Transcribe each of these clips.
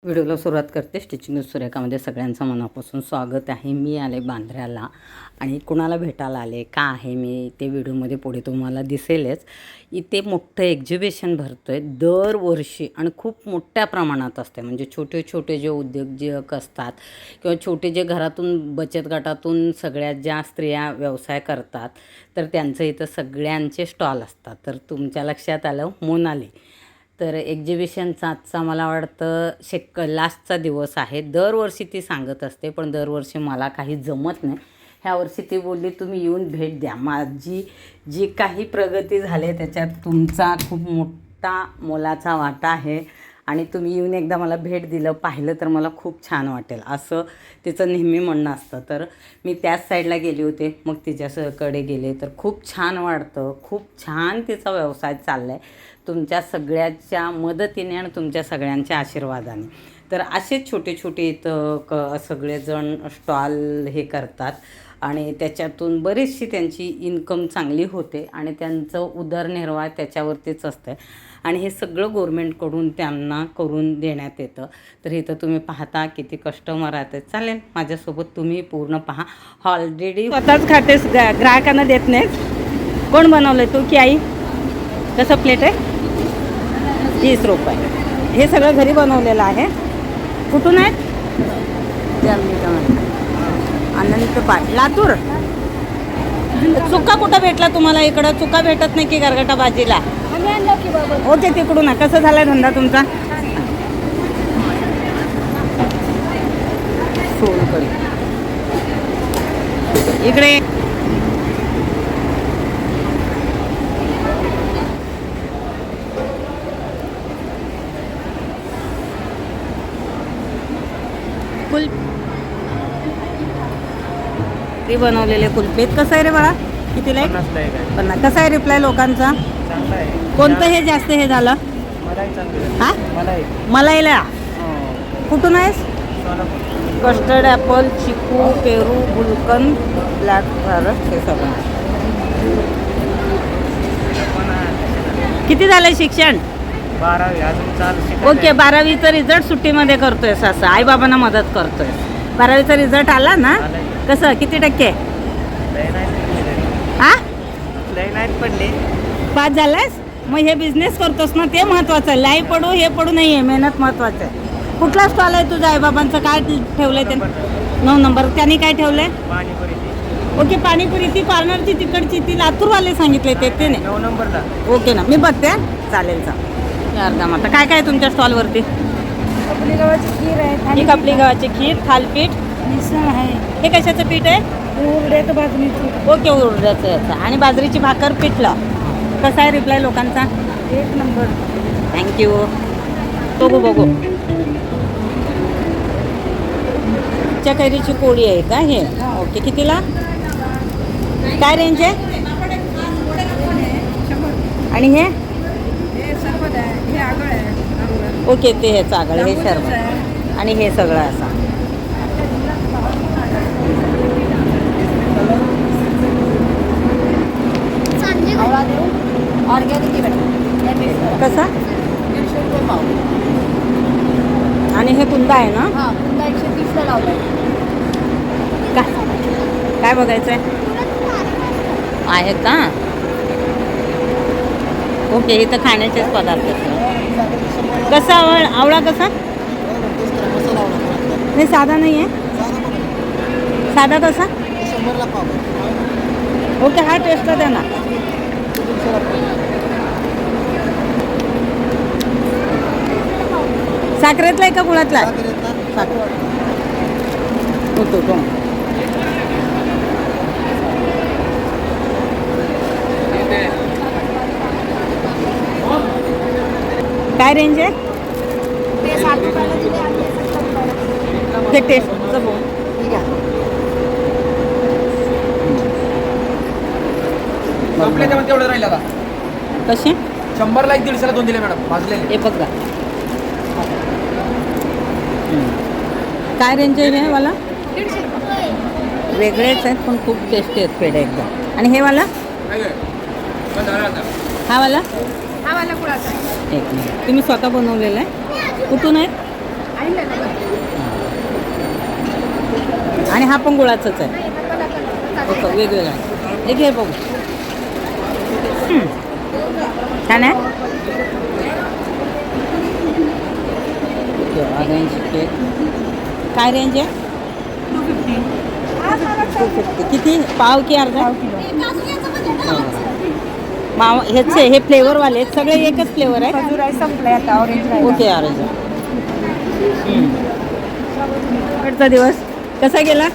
व्हिडिओला सुरुवात करते. स्टिचिंग विथ सुरेखामध्ये सगळ्यांचं मनापासून स्वागत आहे. मी आले बांद्र्याला आणि कुणाला भेटायला आले का आहे मी ते व्हिडिओमध्ये पुढे तुम्हाला दिसेलच. इथे मोठं एक्झिबिशन भरतो आहे दरवर्षी आणि खूप मोठ्या प्रमाणात असते. म्हणजे छोटे छोटे जे उद्योजक असतात किंवा छोटे जे घरातून बचत गटातून सगळ्यात ज्या स्त्रिया व्यवसाय करतात तर त्यांचं इथं सगळ्यांचे स्टॉल असतात. तर तुमच्या लक्षात आलं मोनाली. तर एक्झिबिशनचा आजचा मला वाटतं लास्टचा दिवस आहे. दरवर्षी ती सांगत असते पण दरवर्षी मला काही जमत नाही. ह्या वर्षी ती बोलली तुम्ही येऊन भेट द्या. माझी जी काही प्रगती झाली त्याच्यात तुमचा खूप मोठा मोलाचा वाटा आहे आणि तुम्ही येऊन एकदा मला भेट दिलं पाहिलं तर मला खूप छान वाटेल असं तिचं नेहमी म्हणणं असतं. तर मी त्याच साईडला गेले होते. मग तिच्याकडे गेले तर खूप छान वाटतं. खूप छान तिचा व्यवसाय चालला आहे तुमच्या सगळ्याच्या मदतीने आणि तुमच्या सगळ्यांच्या आशीर्वादाने. तर असेच छोटे छोटे इथं सगळेजण स्टॉल हे करतात आणि त्याच्यातून बरीचशी त्यांची इन्कम चांगली होते आणि त्यांचं उदरनिर्वाह त्याच्यावरतीच असतं आणि हे सगळं गव्हर्मेंटकडून त्यांना करून देण्यात येतं. तर इथं तुम्ही पाहता किती कस्टमर आहेत. चालेल माझ्यासोबत तुम्ही पूर्ण पहा. ऑलरेडी स्वतःच खातेस ग्राहकांना देत नाहीस. कोण बनवलं तू की आई? कसं प्लेट आहे? 30 रुपये. हे सगळं घरी बनवलेलं आहे. कुठून आहेत? अनंत पाटील लातूर. चुका कुठं भेटला तुम्हाला? इकडं चुका भेटत नाही की गरगटा भाजीला? ओके तिकडून. कसं झाला धंदा तुमचा? सोलकढी इकडे कुल्फी बनवलेले कुल्फीत. कसं आहे रे बाळा? कितीला आहे? 50. कसा आहे रिप्लाय लोकांचा? कोणतं हे जास्त हे झालं? हा मलाईला. कुठून आहेस? कस्टर्ड ॲपल, चिकू, पेरू, गुलकंद, ब्लॅक फॉरेस्ट हे सगळं. किती झालं शिक्षण? 12वी. ओके 12वीचा रिझल्ट सुट्टीमध्ये करतोयस असं आईबाबांना मदत करतोय. 12वीचा रिझल्ट आला ना? कसं किती टक्के? हा पडले. पास झालास? मग हे बिझनेस करतोस ना ते महत्वाचं आहे. लाई पडू हे पडू नाही आहे. मेहनत महत्वाचं आहे. कुठला स्टॉल आहे तुझ्या आईबाबांचं? काय ठेवलंय ते? 9 नंबर. त्यांनी काय ठेवलंय? ओके पाणीपुरी. ती कॉर्नरची तिकडची ती लातूरवाले सांगितले ते नाही? 9 नंबरला. ओके ना मी बघते. चालेल चालेल. अर्धा माता काय काय तुमच्या स्टॉलवरती? खपली गव्हाची खीर आहे. ही खपली गव्हाची खीर, थालपीठ. मिसळ आहे. हे कशाचं पीठ आहे? उरड्याचं बाजरीचं. ओके उडद्याचं याचं. आणि बाजरीची भाकर पिठलं. कसा आहे रिप्लाय लोकांचा? 1 नंबर. थँक्यू. बघू बघू. कैरीची पोळी आहे का हे? ओके कितीला? काय रेंज आहे? आणि हे? सरबत आहे. हे आगळ आहे. ओके ते हे चागळ हे सर्व आणि हे सगळं असं. कसा? आणि हे कुंदा आहे ना? हां पुन्हा 130ला लावलाय. काय बघायचं आहे का? ओके इथं खाण्याचेच पदार्थ. कसा आवळा कसा? नाही साधा नाही आहे. साधा कसा? ओके हा टेस्ट द्या ना. साखरेतला आहे का गुळातला? होतो तो. काय रेंज आहे? ते 60 रुपयाला दिले आणि हे 70 रुपयाला. ते टेस्टचं बघ. तेवढं राहिलं का? कसे? 100ला 1 150ला 2 दिले मॅडम भाजलेले. हे बघा काय रेंज आहे हे वाला? 150 रुपये. वेगळेच आहेत पण खूप टेस्टी आहेत पेढे एकदम. आणि हे वाला? हा वाला? हा वाला कुळाचा आहे. एक मिनिट. तुम्ही स्वतः बनवलेला आहे? कुठून आहे? आणलं ना बघ. आणि हा पण गुळाचाच आहे. नाही, नका नका. ओके, वेगवेगळा हे घे बघू. छान आहे. ऑरेंज केक काय रेंज आहे? 250. किती पाव की अर्धा? माव ह्याचे हे फ्लेवरवाले आहेत सगळे एकच फ्लेवर आहे. खजूर आहे संपलाय आता ऑरेंज राहिला. Okay orange. शेवटचा दिवस कसा गेला?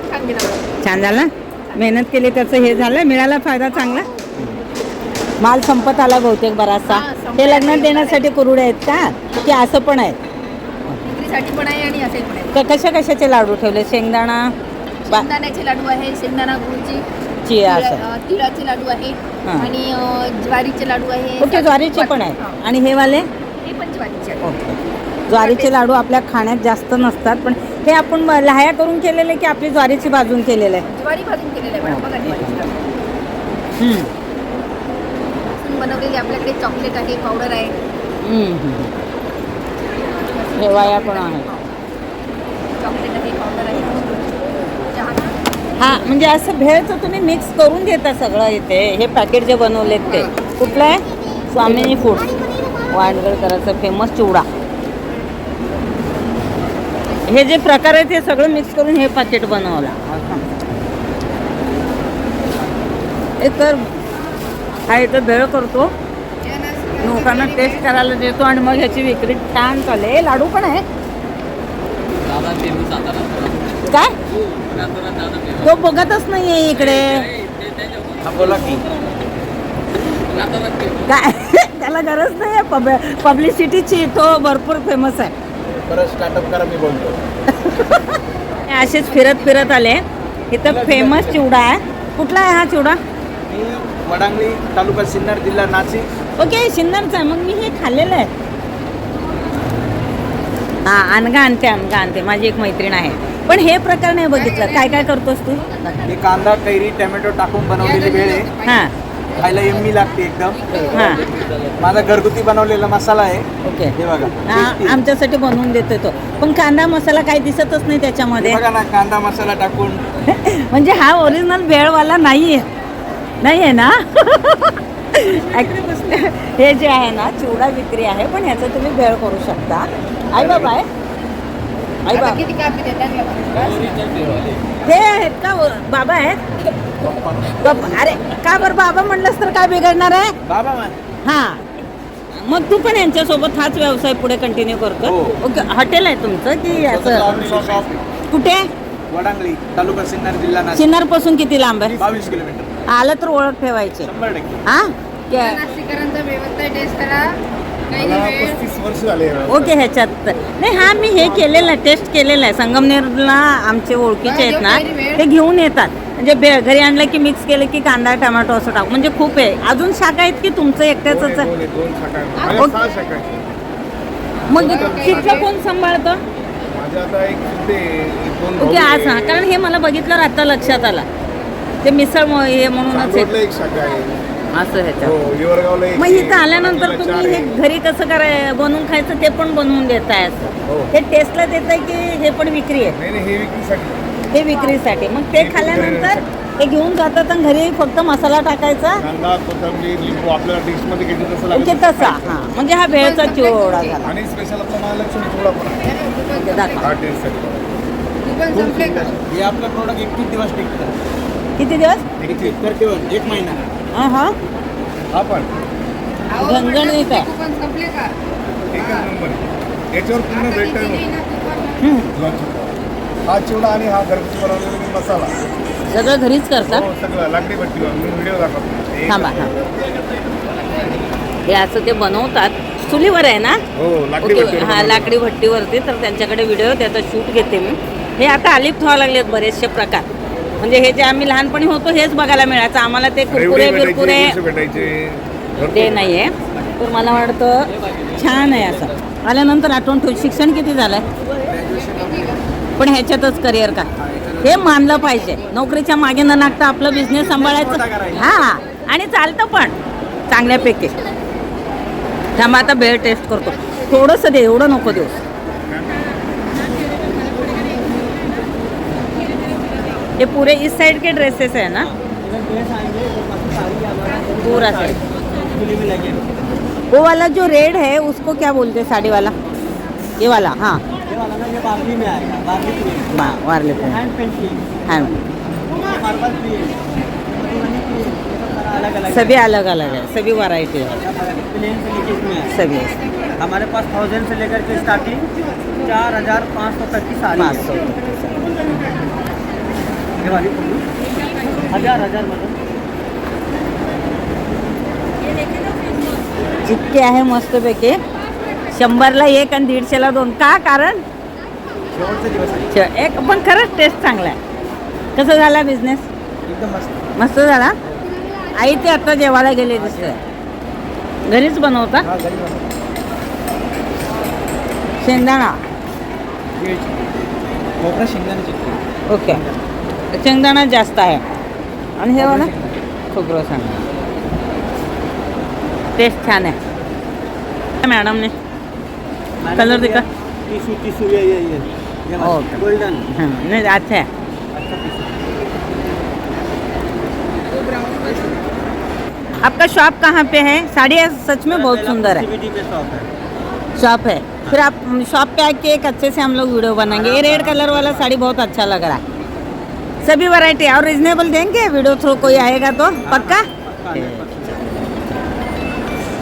छान गेला. छान झाला. मेहनत केली त्याचं हे झालं, मिळाला फायदा चांगला. माल संपत आला बहुतेक बराचसा. हा, संपत हे लग्नात आला. देण्यासाठी कुरुडे आहेत का की असं पण आहेत? विक्रीसाठी पण आहे आणि असे पण आहे. तर कशा कशाचे लाडू ठेवले? शेंगदाणा शेंगदाण्याचे लाडू आहे, शेंगदाणा गुळची, चिया असं. तिळाचे लाडू आहे हा. आणि ज्वारीचे लाडू आहे. ओके, ज्वारीचे पण आहेत. हा. आणि हे वाले हे पण ज्वारीचे आहे. ओके. ज्वारीचे लाडू आपल्या खाण्यात जास्त नसतात, पण हे आपण लहाया करून केलेले की आपली ज्वारीची भाजून केलेलं आहे? ज्वारी भाजून केलेलं आहे मॅडम. बघा ज्वारीचे लाडू. भाजून बनवलेली आपल्याकडे चॉकलेट आहे, पावडर आहे. हे वाया पण आहे. चॉकलेट आहे, पावडर आहे. चहा. हा, म्हणजे असं भेळचं तुम्ही मिक्स करून देता सगळं इथे. हे पॅकेट जे बनवलेत ते कुठलं आहे? स्वामिनी फूड, वाडगळकरांचा फेमस चिवडा. हे जे प्रकार आहेत ते सगळं मिक्स करून हे पॅकेट बनवला. हे तर हा इथं भेळ करतो, लोकांना टेस्ट करायला देतो आणि मग ह्याची विक्री छान चालले. लाडू पण आहे काय? तो बघतच नाहीये इकडे बोला की काय. त्याला गरज नाही आहे पब्लिसिटीची. तो भरपूर फेमस आहे. परत स्टार्टअप करा, मी बोलतो. असेच फिरत फिरत आले. इथं फेमस चिवडा आहे. कुठला आहे हा चिवडा? मी वडांगली, तालुका सिन्नर, जिल्हा नाशिक. ओके, सिन्नरचा आहे. मग मी हे खाल्लेलं आहे. हा, अनगा आणते. माझी एक मैत्रीण आहे. पण हे प्रकार नाही बघितलं. काय काय करतोस तू? ही कांदा, कैरी, टोमॅटो टाकून बनवलेली भेळ आहे. हां खायला यम्मी लागते एकदम. हां माझा घरगुती बनवलेला मसाला आहे. ओके. हे बघा. हा, आमच्यासाठी बनवून देतो तो. पण कांदा मसाला काही दिसतच नाही त्याच्यामध्ये. बघा ना, कांदा मसाला टाकून. म्हणजे हा ओरिजिनल भेळवाला नाही आहे ना? हे जे आहे ना चिवडा विक्री आहे, पण ह्याचं तुम्ही भेळ करू शकता. आई बाबा आहे. आई आता बाबा किती कापी देतात बघा. ते आहेत का बाबा आहेत? अरे का बरं बाबा म्हणलंस तर काय बिघडणार आहे? बाबा हां, मग तू पण यांच्यासोबत हाच व्यवसाय पुढे कंटिन्यू करतो? हो. ओके. हॉटेल आहे तुमचं की असं? कुठे? वडांगली, तालुका सिन्नर, जिल्हा नाशिक. सिन्नरपासून किती लांब आहे? 22 किलोमीटर. आलं तर ओळख ठेवायची. 100%. हां नाशिककरांचा व्यवस्था टेस्ट करा. काही वेळ 35 वर्ष झाले. ओके. ह्याच्यात नाही, हा मी हे केलेलं आहे, टेस्ट केलेलं आहे. संगमनेरला आमचे ओळखीचे आहेत ना, ते घेऊन येतात. म्हणजे घरी आणलं की मिक्स केलं की कांदा टोमॅटो असं टाक. म्हणजे खूप आहे. अजून शाखा आहेत की तुमचं एकट्याच? मग तिथलं कोण सांभाळतं? ओके. आज हा, कारण हे मला बघितल्यावर आता लक्षात आला. ते मिसळ हे म्हणूनच आहे. असं ह्याच्यात. मग इथं आल्यानंतर तुम्ही हे घरी कसं बनवून खायचं ते पण बनवून देताय असं? हे टेस्टला देताय की हे पण विक्री आहे? हे विक्रीसाठी. मग ते खाल्ल्यानंतर हे घेऊन जातात आणि घरी फक्त मसाला टाकायचा. ओके, तसा. हां, म्हणजे हा भेळचा चिवडा झाला. आणि स्पेशल आपला महालक्ष्मी चिवडा पण आहे. ओके, दाखवा. हा टेस्टसाठी. हे आपलं प्रोडक्ट 21 दिवस टिकतं. किती दिवस? 1 महिना. हां. हा पण झणझणीत आहे. कुपन संपले का? एकच नंबर आहे. याच्यावर पूर्ण भेट हं. हा चिवडा आणि हा घरगुती बनवलेला मसाला सगळं घरीच करतात? हो, सगळं लाकडी भट्टीवर. मी व्हिडिओ दाखवतो. थांबा. हां, हे असं ते बनवतात. चुलीवर आहे ना? हो, लाकडी ओके. भट्टीवर हां, बनवलेलं. लाकडी भट्टीवरती. तर त्यांच्याकडे व्हिडिओ त्याचा शूट घेते मी. हे आता अलिप्त व्हावं लागलेत बरेचसे प्रकार. म्हणजे हे जे आम्ही लहानपणी होतो हेच बघायला मिळायचं आम्हाला. ते कुरकुरे बिरकुरे ते नाही आहे. तर मला वाटतं छान आहे असं. आल्यानंतर आठवण ठेव. शिक्षण किती झालं आहे? पण ह्याच्यातच करिअर का? हे मानलं पाहिजे. नोकरीच्या मागे न लागता आपलं बिझनेस सांभाळायचं. हां, आणि चालतं पण चांगल्यापैकी. थांबा आता भेळ टेस्ट करतो. थोडंसं दे, एवढं नको देऊ. ये पूरे इस साइड के ड्रेसेस है ना? पूरा साइड। वो वाला जो रेड है उसको क्या बोलते हैं साड़ी वाला? ये वाला, हाँ ये वाला ना ये बार्ली में आएगा, बार्ली प्रिंट, वार्ले पे हैंड पेंटिंग, हाँ, मार्बल प्रिंट, अलग अलग सभी अलग अलग है, सभी वैरायटी है, प्लेन से लेके इसमें है। सभी हमारे पास 1000 से लेकर के स्टार्टिंग 4500 तक की साड़ी 500 है। ये वाली हजार मतलब जितके आहे मस्तपैकी 100ला 1 आणि 150ला 2. का कारण? शेवटचे दिवस आहे. एक पण खरंच टेस्ट चांगला आहे. कसं झाला बिझनेस? एकदम मस्त. मस्त झाला. आई ते आता जेवायला गेले दिसतंय. घरीच बनवता? हा, घरी बनवतो. शेंगदाणा. खोबरं शेंगदाणे चटणी. ओके. शेंगदाणा जास्त आहे आणि हे वाला खोबरं सांगा. टेस्ट छान आहे. मॅडमने कलर दिखा. टिशू ये ओके. गोल्डन. हाँ, नहीं अच्छा है. आपका शॉप कहाँ पे है? साड़ियाँ सच में बहुत सुंदर है. CBD पे शॉप है. शॉप है. फिर आप शॉप पे आके एक अच्छे से हम लोग वीडियो बनाएंगे. ये रेड कलर वाला साड़ी बहुत अच्छा लग रहा है. सभी वैरायटी और रिजनेबल देंगे वीडियो थ्रू कोई आएगा तो पक्का.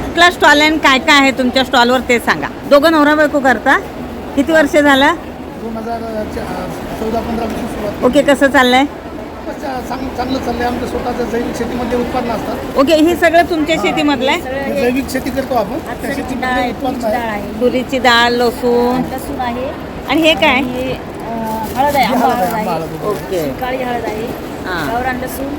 कुठला स्टॉल आहे काय काय आहे तुमच्या स्टॉलवर ते सांगा. दोघं नवरा बायको करता? किती वर्ष झालं? 2014-15 सुरुवात. ओके. कसं चाललंय? चांगलं चाललंय. आमच्या स्वतःच्या जैविक शेतीमध्ये उत्पन्न असतात. ओके. हे सगळं तुमच्या शेतीमधलं आहे? जैविक शेती करतो आपण. त्या शेतीमध्ये उत्पन्न आहे. तुरीची डाळ, लसूण लसूण आहे आणि हे काय? आणि हळद आहे, आंबा हळद आंबा आहे, हळद. ओके. काळी हळद आहे, हां. गावरान लसूण,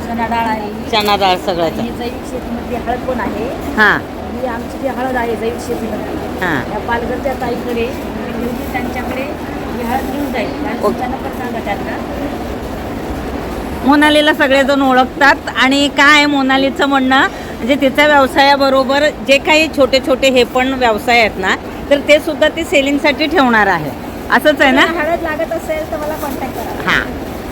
चणा डाळ आहे. चना डाळ सगळ्याचं. ही जैविक शेतीमधली हळद पण आहे. हां ही आमची जी हळद आहे जैविक शेतीमध्ये हां. या पालघरच्या ताईकडे मी घेऊन त्यांच्याकडे ही हळद घेऊन जाईल आणि तुमचा नंबर सांगा त्यांना. मोनालीला सगळेजण ओळखतात आणि काय आहे मोनालीचं म्हणणं म्हणजे तिच्या व्यवसायाबरोबर जे काही छोटे छोटे हे पण व्यवसाय आहेत ना तर ते सुद्धा ती सेलिंगसाठी ठेवणार आहे. असंच आहे ना? जर हळद लागत असेल तर मला कॉन्टॅक्ट करा. हां.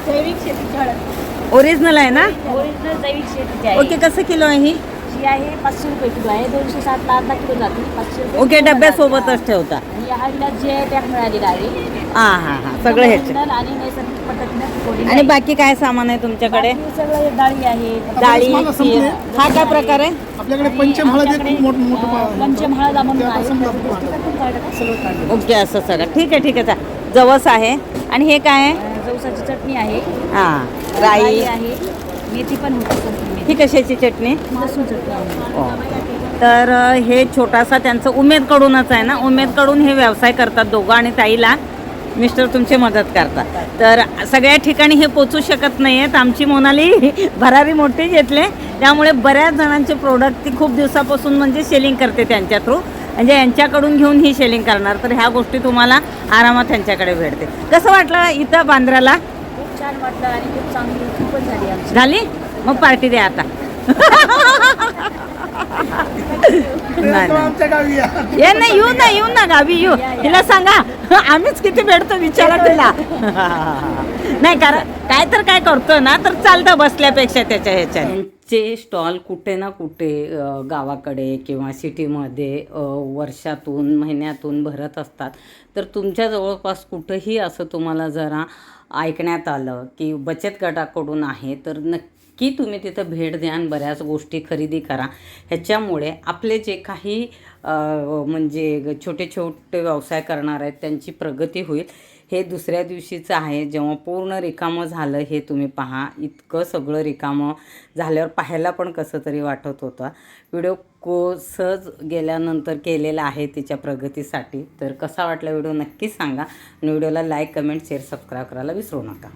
जैविक शेतीची हळद ओरिजिनल आहे ना? ओरिजिनल जैविक शेतीची आहे. ओके. कसं किलो आहे ही? ही आहे 500 रुपये किलो आहे. 260 ला अर्धा किलो जाते. 500 रुपये ओके. किलो डब्यासोबतच जाते. ठेवता? आणि या हळदीला जे टॅग मिळालेला आहे हां हां हां. सगळं ह्याचं. ओरिजिनल आणि नैसर्गिक पद्धतीने पिकवलेली आणि आहे. बाकी काय सामान आहे तुमच्याकडे? बाकी सगळं डाळी आहेत. डाळी, मला संपले. हा काय प्रकार आहे? आपल्याकडे पंचम हळद एक खूप मोठं पंचम हळद म्हणून ते आता आहे. समजा त्याचं आपण दिसतं का तुमच्याकडे? सगळं काढलं. ओके. असं सगळं ठीक आहे ठीक आहे. जवस आहे आणि हे काय आहे? जवसाची चटणी आहे. हां. राई. आहे. मेथी पण होती संपली मेथी. ही कशाची चटणी? लसूण चटणी आहे. तर हे छोटासा त्यांचं उमेदकडूनच आहे ना. उमेदकडून हे व्यवसाय करतात दोघं आणि ताईला मिस्टर तुमची मदत करतात. तर सगळ्या ठिकाणी हे पोचू शकत नाही आहेत. आमची मोनाली भरारी मोठी घेतले त्यामुळे बऱ्याच जणांचे प्रोडक्ट ती खूप दिवसापासून म्हणजे सेलिंग करते त्यांच्या थ्रू म्हणजे यांच्याकडून घेऊन ही सेलिंग करणार. तर ह्या गोष्टी तुम्हाला आरामात त्यांच्याकडे भेटते. कसं वाटलं इथं बांद्र्याला? खूप छान वाटलं आणि खूप चांगली विक्री पण झाली आमची. झाली? मग पार्टी द्या आता. नाही, नाही. आमच्या गावी या. ये नाही येऊ ना गावी येऊ. तिला सांगा आम्हीच किती भेटतो विचारा तिला. नाही कारण काय करतो ना तर चालतं बसल्यापेक्षा त्याच्या ह्याच्याने. स्टॉल कुठे ना कुठे गावाकडे किंवा सिटीमध्ये वर्षातून महिन्यातून भरत असतात. तर तुमच्या जवळपास कुठंही असं तुम्हाला जरा ऐकण्यात आलं की बचत गटाकडून आहे तर नक्की तुम्ही तिथं भेट द्या आणि बऱ्याच गोष्टी खरेदी करा. ह्याच्यामुळे आपले जे काही म्हणजे छोटे छोटे व्यवसाय करणार आहेत त्यांची प्रगती होईल. हे दुसऱ्या दिवशीचं आहे जेव्हा पूर्ण रिकामं झालं हे तुम्ही पहा. इतकं सगळं रिकामं झाल्यावर पाहायला पण कसं तरी वाटत होतं. व्हिडिओ सहज गेल्यानंतर केलेला आहे तिच्या प्रगतीसाठी. तर कसा वाटला व्हिडिओ नक्की सांगा आणि व्हिडिओला लाईक कमेंट शेअर सबस्क्राईब करायला विसरू नका.